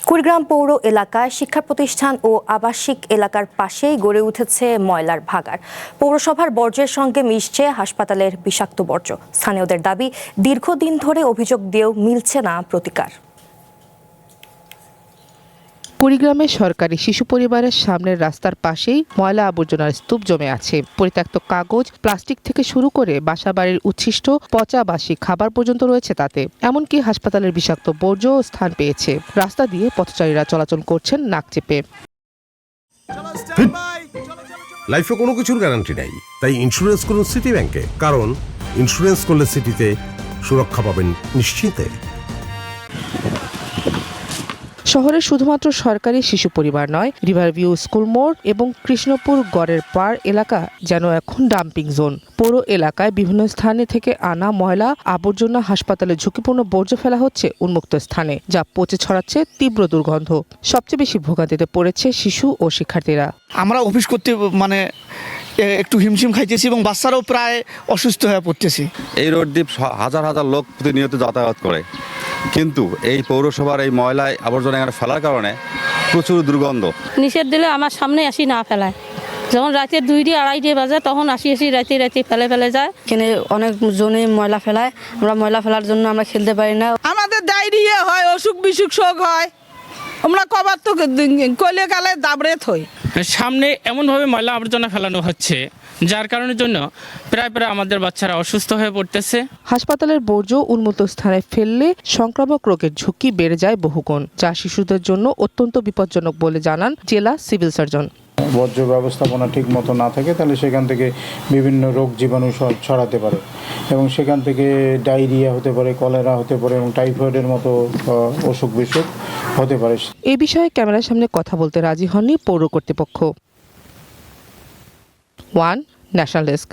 কুড়িগ্রাম পৌর এলাকায় শিক্ষা প্রতিষ্ঠান ও আবাসিক এলাকার পাশেই গড়ে উঠেছে ময়লার ভাগাড়। পৌরসভার বর্জ্যের সঙ্গে মিশছে হাসপাতালের বিষাক্ত বর্জ্য। স্থানীয়দের দাবি, দীর্ঘদিন ধরে অভিযোগ দিয়েও মিলছে না প্রতিকার। কুড়িগ্রামের সরকারি শিশু পরিবারের সামনের রাস্তার পাশেই ময়লা আবর্জনার স্তূপ জমে আছে। পরিত্যক্ত কাগজ, প্লাস্টিক থেকে শুরু করে বাসাবাড়ির উচ্ছিষ্ট, পচা বাসি খাবার পর্যন্ত রয়েছে তাতে। এমনকি হাসপাতালের বিষাক্ত বর্জ্য স্থান পেয়েছে। রাস্তা দিয়ে পথচারীরা চলাচল করছেন নাক চেপে। লাইফে কোনো কিছুর গ্যারান্টি নাই, তাই ইন্স্যুরেন্স করুন সিটি ব্যাংকে। কারণ ইন্স্যুরেন্স করলে সিটিতে সুরক্ষা পাবেন নিশ্চিন্তে। শহরের শুধুমাত্র সরকারি শিশু পরিবার নয়, রিভারভিউ স্কুল মোড় এবং কৃষ্ণপুর গড়ের পাড় এলাকা যেন এখন ডাম্পিং জোন। পৌর এলাকায় বিভিন্ন স্থানে থেকে আনা ময়লা আবর্জনা হাসপাতালে ঝুঁকিপূর্ণ বর্জ্য ফেলা হচ্ছে উন্মুক্ত স্থানে, যা পচে ছড়াচ্ছে তীব্র দুর্গন্ধ। সবচেয়ে বেশি ভোগান্তিতে পড়েছে শিশু ও শিক্ষার্থীরা। আমরা অফিস করতে একটু হিমশিম খাইতেছি এবং বাচ্চারাও প্রায় অসুস্থ হয়ে পড়তেছি। এই রোড দিয়ে হাজার হাজার লোক প্রতিনিয়ত যাতায়াত করে, কিন্তু এই পৌরসভার এই ময়লায় আবর্জনা এখানে ফেলার কারণে প্রচুর দুর্গন্ধ। নিষেধ দিলে আমার সামনে আসি না ফেলায়, যখন রাতে 2-2:30 বাজে তখন আসি রাতে ফেলে যায়। এখানে অনেক জনে ময়লা ফেলায়, আমরা ময়লা ফেলার জন্য আমরা খেলতে পারি না। আমাদের ডায়রিয়া হয়, অসুখ বিসুখ শোক হয়, আমরা কবার তো কলে কালে দাবড়ে থই। সামনে এমনভাবে ময়লা আবর্জনা ফেলানো হচ্ছে, যার কারণের জন্য প্রায় আমাদের বাচ্চারা অসুস্থ হয়ে পড়তেছে। হাসপাতালের বর্জ্য উন্মুক্ত স্থানে ফেললে সংক্রামক রোগের ঝুঁকি বেড়ে যায় বহুগুণ, যা শিশুদের জন্য অত্যন্ত বিপজ্জনক বলে জানান জেলা সিভিল সার্জন। বর্জ্য ব্যবস্থাপনা ঠিক মতো না থাকে তাহলে সেখান থেকে বিভিন্ন রোগ জীবাণু ছড়াতে পারে এবং সেখান থেকে ডায়রিয়া হতে পারে, কলেরা হতে পারে এবং টাইফয়েডের মতো অসুখ বিসুখ হতে পারে। এই বিষয়ে ক্যামেরার সামনে কথা বলতে রাজি হননি পৌর কর্তৃপক্ষ। One national desk.